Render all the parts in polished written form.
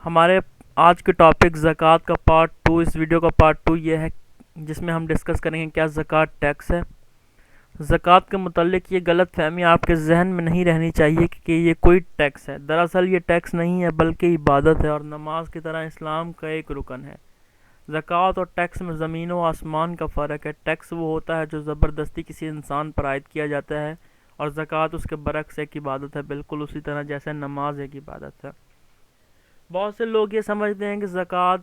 ہمارے آج کے ٹاپک زکوٰۃ کا پارٹ 2، اس ویڈیو کا پارٹ 2 یہ ہے جس میں ہم ڈسکس کریں گے کیا زکوٰۃ ٹیکس ہے۔ زکوٰۃ کے متعلق یہ غلط فہمی آپ کے ذہن میں نہیں رہنی چاہیے کہ یہ کوئی ٹیکس ہے۔ دراصل یہ ٹیکس نہیں ہے بلکہ عبادت ہے اور نماز کی طرح اسلام کا ایک رکن ہے۔ زکوٰۃ اور ٹیکس میں زمین و آسمان کا فرق ہے۔ ٹیکس وہ ہوتا ہے جو زبردستی کسی انسان پر عائد کیا جاتا ہے، اور زکوٰۃ اس کے برعکس ایک عبادت ہے، بالکل اسی طرح جیسے نماز ایک عبادت ہے۔ بہت سے لوگ یہ سمجھتے ہیں کہ زکوٰۃ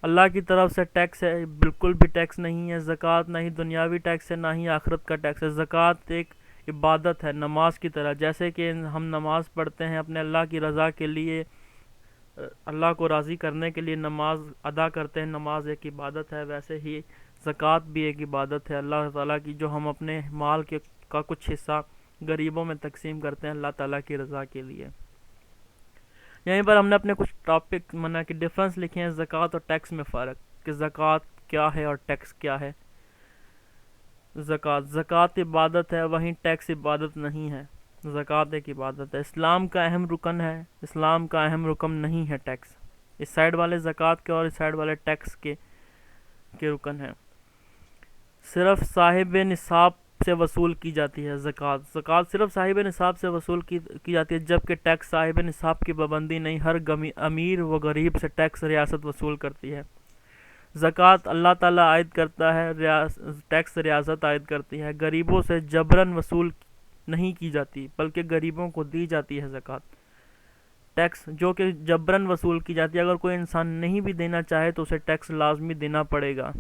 اللہ کی طرف سے ٹیکس ہے، بالکل بھی ٹیکس نہیں ہے۔ زکوٰۃ نہ ہی دنیاوی ٹیکس ہے نہ ہی آخرت کا ٹیکس ہے۔ زکوٰۃ ایک عبادت ہے، نماز کی طرح۔ جیسے کہ ہم نماز پڑھتے ہیں اپنے اللہ کی رضا کے لیے، اللہ کو راضی کرنے کے لیے نماز ادا کرتے ہیں، نماز ایک عبادت ہے، ویسے ہی زکوٰۃ بھی ایک عبادت ہے اللہ تعالیٰ کی، جو ہم اپنے مال کا کچھ حصہ غریبوں میں تقسیم کرتے ہیں اللہ تعالیٰ کی رضا کے لیے۔ یہیں پر ہم نے اپنے کچھ ٹاپک کہ ڈفرنس لکھے ہیں زکوٰۃ اور ٹیکس میں فرق، کہ زکوٰۃ کیا ہے اور ٹیکس کیا ہے۔ زکوٰۃ عبادت ہے، وہیں ٹیکس عبادت نہیں ہے، زکوٰۃ ایک عبادت ہے۔ اسلام کا اہم رکن ہے، اسلام کا اہم رکن نہیں ہے ٹیکس۔ اس سائڈ والے زکوٰۃ کے اور اس سائڈ والے ٹیکس کے رکن ہیں۔ صرف صاحب نصاب سے وصول کی جاتی ہے زکوٰۃ صرف صاحب نصاب سے وصول کی جاتی ہے، جبکہ ٹیکس صاحب نصاب کی پابندی نہیں، ہر امیر و غریب سے ٹیکس ریاست وصول کرتی ہے۔ زکوٰۃ اللہ تعالیٰ عائد کرتا ہے، ٹیکس ریاست عائد کرتی ہے۔ غریبوں سے جبراً وصول نہیں کی جاتی بلکہ غریبوں کو دی جاتی ہے زکوٰۃ۔ ٹیکس جو کہ جبراً وصول کی جاتی ہے، اگر کوئی انسان نہیں بھی دینا چاہے تو اسے ٹیکس لازمی دینا پڑے گا۔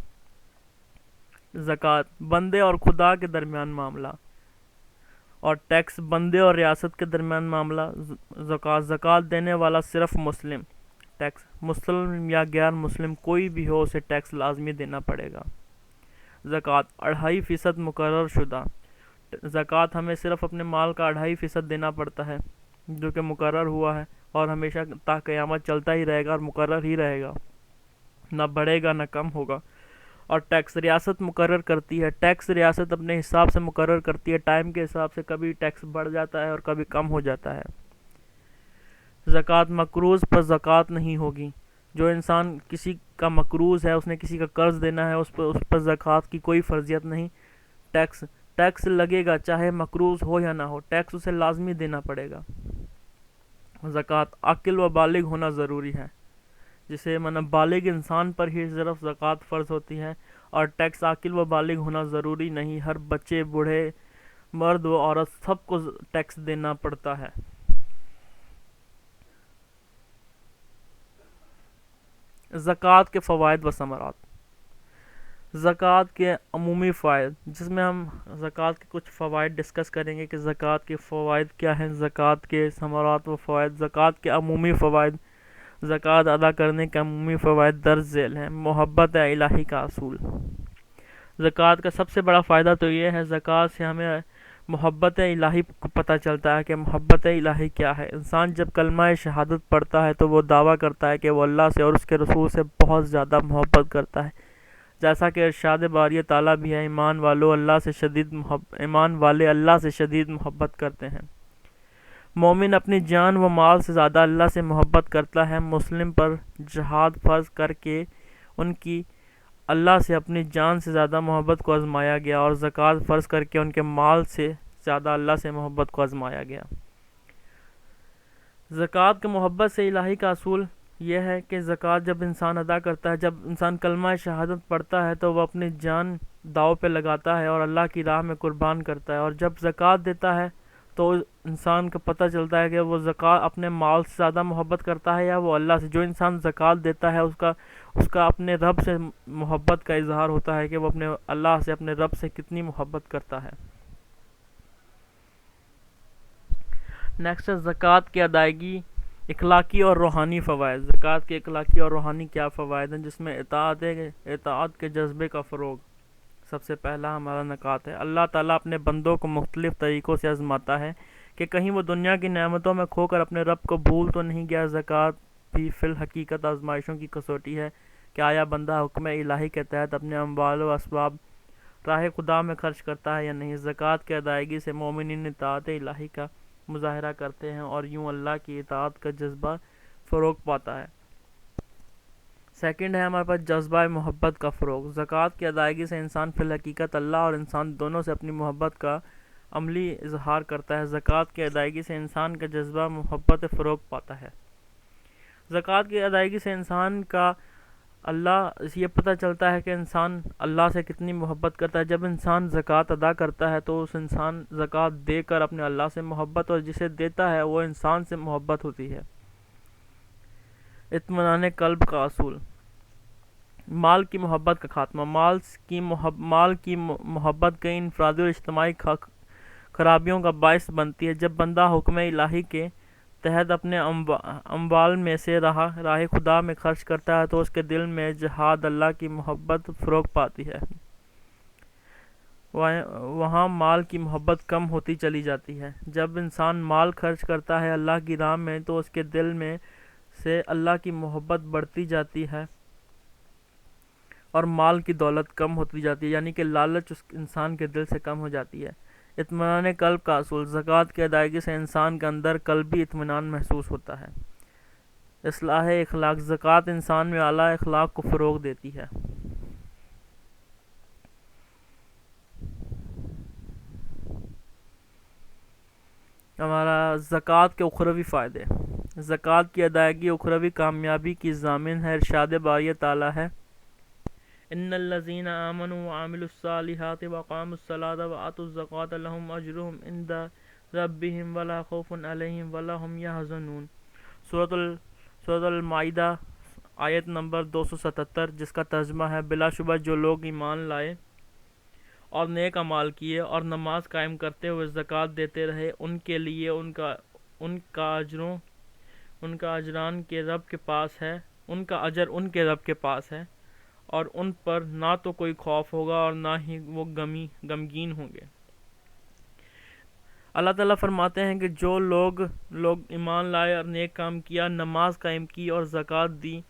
زکوٰۃ بندے اور خدا کے درمیان معاملہ، اور ٹیکس بندے اور ریاست کے درمیان معاملہ۔ زکوٰۃ دینے والا صرف مسلم، ٹیکس مسلم یا غیر مسلم کوئی بھی ہو اسے ٹیکس لازمی دینا پڑے گا۔ زکوٰۃ 2.5% مقرر شدہ، زکوٰۃ ہمیں صرف اپنے مال کا 2.5% دینا پڑتا ہے جو کہ مقرر ہوا ہے اور ہمیشہ تا قیامت چلتا ہی رہے گا اور مقرر ہی رہے گا، نہ بڑھے گا نہ کم ہوگا۔ اور ٹیکس ریاست مقرر کرتی ہے، ٹیکس ریاست اپنے حساب سے مقرر کرتی ہے، ٹائم کے حساب سے کبھی ٹیکس بڑھ جاتا ہے اور کبھی کم ہو جاتا ہے۔ زکوٰۃ مقروض پر زکوٰۃ نہیں ہوگی، جو انسان کسی کا مقروض ہے، اس نے کسی کا قرض دینا ہے، اس پر زکوٰۃ کی کوئی فرضیت نہیں۔ ٹیکس لگے گا چاہے مقروض ہو یا نہ ہو، ٹیکس اسے لازمی دینا پڑے گا۔ زکوٰۃ عاقل و بالغ ہونا ضروری ہے، جسے بالغ انسان پر ہی صرف زکوٰۃ فرض ہوتی ہے، اور ٹیکس عاقل و بالغ ہونا ضروری نہیں، ہر بچے، بوڑھے، مرد و عورت سب کو ٹیکس دینا پڑتا ہے۔ زکوٰۃ کے فوائد و ثمرات۔ زکوٰۃ کے عمومی فوائد، جس میں ہم زکوٰۃ کے کچھ فوائد ڈسکس کریں گے کہ زکوٰۃ کے فوائد کیا ہیں، زکوٰۃ کے ثمرات و فوائد۔ زکوٰۃ کے عمومی فوائد، زکوٰۃ ادا کرنے کے عمومی فوائد درج ذیل ہیں۔ محبت الہی کا اصول۔ زکوٰۃ کا سب سے بڑا فائدہ تو یہ ہے، زکوٰۃ سے ہمیں محبت الہی کو پتہ چلتا ہے کہ محبت الہی کیا ہے۔ انسان جب کلمہ شہادت پڑھتا ہے تو وہ دعویٰ کرتا ہے کہ وہ اللہ سے اور اس کے رسول سے بہت زیادہ محبت کرتا ہے، جیسا کہ ارشاد باری تعالیٰ بھی ہے، ایمان والے اللہ سے شدید محبت کرتے ہیں۔ مومن اپنی جان و مال سے زیادہ اللہ سے محبت کرتا ہے۔ مسلم پر جہاد فرض کر کے ان کی اللہ سے اپنی جان سے زیادہ محبت کو آزمایا گیا، اور زکوٰۃ فرض کر کے ان کے مال سے زیادہ اللہ سے محبت کو آزمایا گیا۔ زکوٰۃ کے محبت سے الہی کا اصول یہ ہے کہ زکوٰۃ جب انسان ادا کرتا ہے، جب انسان کلمہ شہادت پڑھتا ہے تو وہ اپنی جان داؤ پہ لگاتا ہے اور اللہ کی راہ میں قربان کرتا ہے، اور جب زکوٰۃ دیتا ہے تو انسان کو پتہ چلتا ہے کہ وہ زکوٰۃ اپنے مال سے زیادہ محبت کرتا ہے یا وہ اللہ سے۔ جو انسان زکوٰۃ دیتا ہے اس کا اپنے رب سے محبت کا اظہار ہوتا ہے کہ وہ اپنے اللہ سے، اپنے رب سے کتنی محبت کرتا ہے۔ نیکسٹ، زکوٰۃ کی ادائیگی، اخلاقی اور روحانی فوائد۔ زکوٰۃ کے اخلاقی اور روحانی کیا فوائد ہیں؟ جس میں اطاعت کے جذبے کا فروغ سب سے پہلا ہمارا نکات ہے۔ اللہ تعالیٰ اپنے بندوں کو مختلف طریقوں سے آزماتا ہے کہ کہیں وہ دنیا کی نعمتوں میں کھو کر اپنے رب کو بھول تو نہیں گیا۔ زکوٰۃ بھی فی الحقیقت آزمائشوں کی کسوٹی ہے کہ آیا بندہ حکم الہی کے تحت اپنے اموال و اسباب راہ خدا میں خرچ کرتا ہے یا نہیں۔ زکوٰۃ کی ادائیگی سے مومنین اطاعت الہی کا مظاہرہ کرتے ہیں اور یوں اللہ کی اطاعت کا جذبہ فروغ پاتا ہے۔ سیکنڈ ہے ہمارے پاس جذبہ محبت کا فروغ۔ زکوٰۃ کی ادائیگی سے انسان فی الحقیقت اللہ اور انسان دونوں سے اپنی محبت کا عملی اظہار کرتا ہے۔ زکوٰۃ کی ادائیگی سے انسان کا جذبہ محبت فروغ پاتا ہے۔ زکوٰۃ کی ادائیگی سے انسان کا یہ پتہ چلتا ہے کہ انسان اللہ سے کتنی محبت کرتا ہے۔ جب انسان زکوٰۃ ادا کرتا ہے تو اس انسان زکوٰۃ دے کر اپنے اللہ سے محبت، اور جسے دیتا ہے وہ انسان سے محبت ہوتی ہے۔ اطمینان قلب کا اصول۔ مال کی محبت کا خاتمہ۔ مال کی محبت کئی انفرادی اور اجتماعی خرابیوں کا باعث بنتی ہے۔ جب بندہ حکم الہی کے تحت اپنے اموال میں سے راہ خدا میں خرچ کرتا ہے تو اس کے دل میں جہاد اللہ کی محبت فروغ پاتی ہے۔ وہاں مال کی محبت کم ہوتی چلی جاتی ہے۔ جب انسان مال خرچ کرتا ہے اللہ کی راہ میں تو اس کے دل میں سے اللہ کی محبت بڑھتی جاتی ہے اور مال کی دولت کم ہوتی جاتی ہے، یعنی کہ لالچ اس انسان کے دل سے کم ہو جاتی ہے۔ اطمینان قلب کا اصول۔ زکوٰۃ کی ادائیگی سے انسان کے اندر قلبی اطمینان محسوس ہوتا ہے۔ اصلاح اخلاق۔ زکوٰۃ انسان میں اعلیٰ اخلاق کو فروغ دیتی ہے۔ ہمارا زکوٰۃ کے اخروی فائدے۔ زکوٰۃ کی ادائیگی اخروی کامیابی کی ضامن ہے۔ ارشاد باری تعالیٰ ہے، ان الذین آمنوا وعملوا الصالحات واقاموا الصلاۃ وآتوا الزکوٰۃ لهم اجرهم عند ربهم ولا خوف علیہم ولا هم یحزنون۔ سورۃ المائدہ آیت نمبر 277، جس کا ترجمہ ہے، بلا شبہ جو لوگ ایمان لائے اور نیک اعمال کیے اور نماز قائم کرتے ہوئے زکوٰۃ دیتے رہے، ان کے لیے ان کا اجران کے رب کے پاس ہے، ان کا اجر ان کے رب کے پاس ہے، اور ان پر نہ تو کوئی خوف ہوگا اور نہ ہی وہ غمگین ہوں گے۔ اللہ تعالیٰ فرماتے ہیں کہ جو لوگ ایمان لائے اور نیک کام کیا، نماز قائم کی اور زکوٰۃ دی،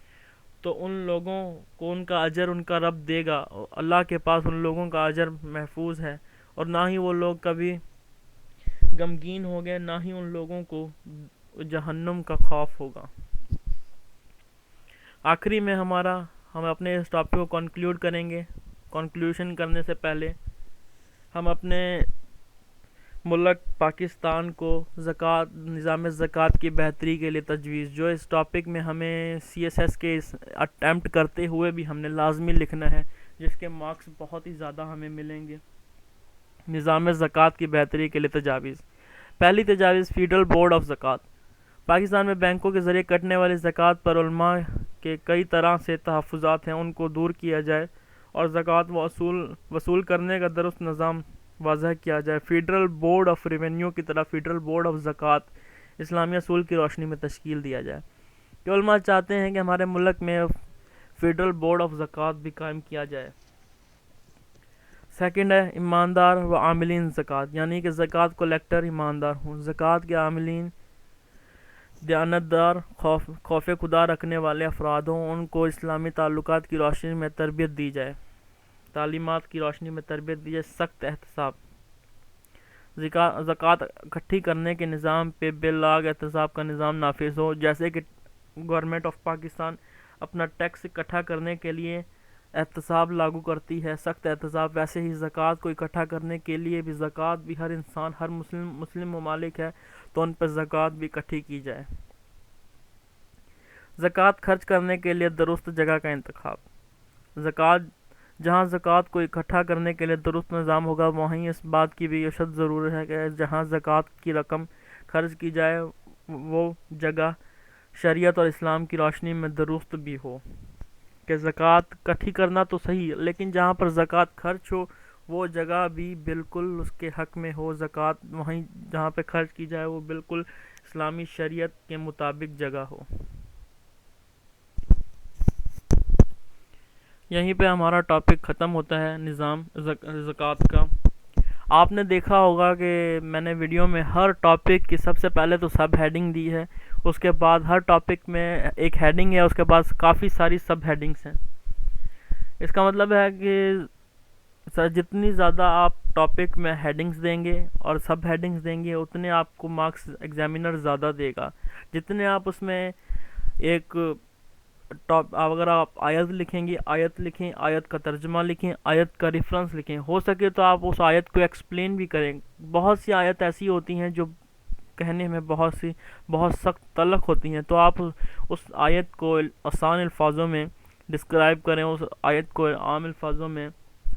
تو ان لوگوں کو ان کا اجر ان کا رب دے گا۔ اللہ کے پاس ان لوگوں کا اجر محفوظ ہے، اور نہ ہی وہ لوگ کبھی غمگین ہوں گے، نہ ہی ان لوگوں کو جہنم کا خوف ہوگا۔ آخری میں ہم اپنے اس ٹاپک کو کنکلیوڈ کریں گے۔ کنکلیوشن کرنے سے پہلے ہم اپنے ملک پاکستان کو نظام زکوٰۃ کی بہتری کے لیے تجویز، جو اس ٹاپک میں ہمیں CSS کے اٹیمپٹ کرتے ہوئے بھی ہم نے لازمی لکھنا ہے، جس کے مارکس بہت ہی زیادہ ہمیں ملیں گے۔ نظام زکوٰۃ کی بہتری کے لیے تجاویز۔ پہلی تجاویز، فیڈرل بورڈ آف زکوٰۃ۔ پاکستان میں بینکوں کے ذریعے کٹنے والی زکوٰۃ پر علماء کے کئی طرح سے تحفظات ہیں، ان کو دور کیا جائے اور زکوٰۃ وصول کرنے کا درست نظام واضح کیا جائے۔ فیڈرل بورڈ آف ریونیو کی طرح فیڈرل بورڈ آف زکوٰۃ اسلامی اصول کی روشنی میں تشکیل دیا جائے، کہ علماء چاہتے ہیں کہ ہمارے ملک میں فیڈرل بورڈ آف زکوٰۃ بھی قائم کیا جائے۔ سیکنڈ ہے ایماندار و عاملین زکوٰۃ، یعنی کہ زکوٰۃ کلیکٹر ایماندار ہوں۔ زکوٰۃ کے عاملین دیانتدار، خوف خدا رکھنے والے افراد ہوں، ان کو اسلامی تعلقات کی روشنی میں تربیت دی جائے، تعلیمات کی روشنی میں تربیت دی جائے۔ سخت احتساب۔ زکوٰۃ اکٹھی کرنے کے نظام پہ باللاگ احتساب کا نظام نافذ ہو، جیسے کہ گورنمنٹ آف پاکستان اپنا ٹیکس اکٹھا کرنے کے لیے احتساب لاگو کرتی ہے، سخت احتساب، ویسے ہی زکوٰۃ کو اکٹھا کرنے کے لیے بھی زکوٰۃ بھی ہر انسان، ہر مسلم ممالک ہے تو ان پر زکوٰۃ بھی اکٹھی کی جائے۔ زکوٰۃ خرچ کرنے کے لیے درست جگہ کا انتخاب۔ جہاں زکوٰۃ کو اکٹھا کرنے کے لیے درست نظام ہوگا، وہیں اس بات کی بھی اشد ضرورت ہے کہ جہاں زکوٰۃ کی رقم خرچ کی جائے وہ جگہ شریعت اور اسلام کی روشنی میں درست بھی ہو، کہ زکوٰۃ اکٹھی کرنا تو صحیح، لیکن جہاں پر زکوٰۃ خرچ ہو وہ جگہ بھی بالکل اس کے حق میں ہو۔ زکوٰۃ وہیں جہاں پہ خرچ کی جائے وہ بالکل اسلامی شریعت کے مطابق جگہ ہو۔ یہیں پہ ہمارا ٹاپک ختم ہوتا ہے، نظام زکوٰۃ کا۔ آپ نے دیکھا ہوگا کہ میں نے ویڈیو میں ہر ٹاپک کی سب سے پہلے تو سب ہیڈنگ دی ہے، اس کے بعد ہر ٹاپک میں ایک ہیڈنگ ہے، اس کے بعد کافی ساری سب ہیڈنگس ہیں۔ اس کا مطلب ہے کہ جتنی زیادہ آپ ٹاپک میں ہیڈنگس دیں گے اور سب ہیڈنگس دیں گے، اتنے آپ کو مارکس ایگزامینر زیادہ دے گا۔ جتنے آپ اس میں ایک اگر آپ آیت لکھیں گے، آیت لکھیں، آیت کا ترجمہ لکھیں، آیت کا ریفرنس لکھیں، ہو سکے تو آپ اس آیت کو ایکسپلین بھی کریں۔ بہت سی آیت ایسی ہوتی ہیں جو کہنے میں بہت سخت تلخ ہوتی ہیں، تو آپ اس آیت کو آسان الفاظوں میں ڈسکرائب کریں، اس آیت کو عام الفاظوں میں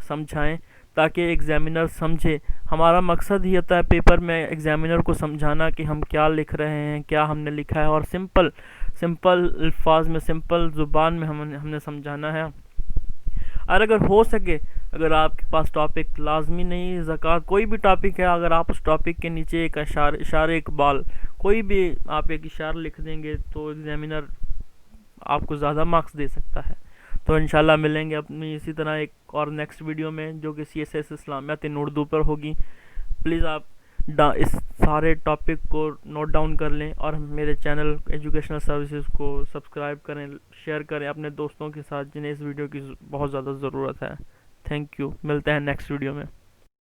سمجھائیں تاکہ ایگزامینر سمجھے۔ ہمارا مقصد ہی ہوتا ہے پیپر میں ایگزامینر کو سمجھانا کہ ہم کیا لکھ رہے ہیں، کیا ہم نے لکھا ہے، اور سمپل الفاظ میں، سمپل زبان میں ہم نے سمجھانا ہے۔ اور اگر ہو سکے، اگر آپ کے پاس ٹاپک لازمی نہیں زکوٰۃ، کوئی بھی ٹاپک ہے، اگر آپ اس ٹاپک کے نیچے ایک اشارہ اقبال کوئی بھی آپ ایک اشارہ لکھ دیں گے تو ایگزامینر آپ کو زیادہ مارکس دے سکتا ہے۔ تو انشاءاللہ ملیں گے اپنی اسی طرح ایک اور نیکسٹ ویڈیو میں، جو کہ CSS اسلامیات ان اردو پر ہوگی۔ پلیز آپ اس سارے ٹاپک کو نوٹ ڈاؤن کر لیں، اور میرے چینل ایجوکیشنل سروسز کو سبسکرائب کریں، شیئر کریں اپنے دوستوں کے ساتھ جنہیں اس ویڈیو کی بہت زیادہ ضرورت ہے۔ تھینک یو، ملتے ہیں نیکسٹ ویڈیو میں۔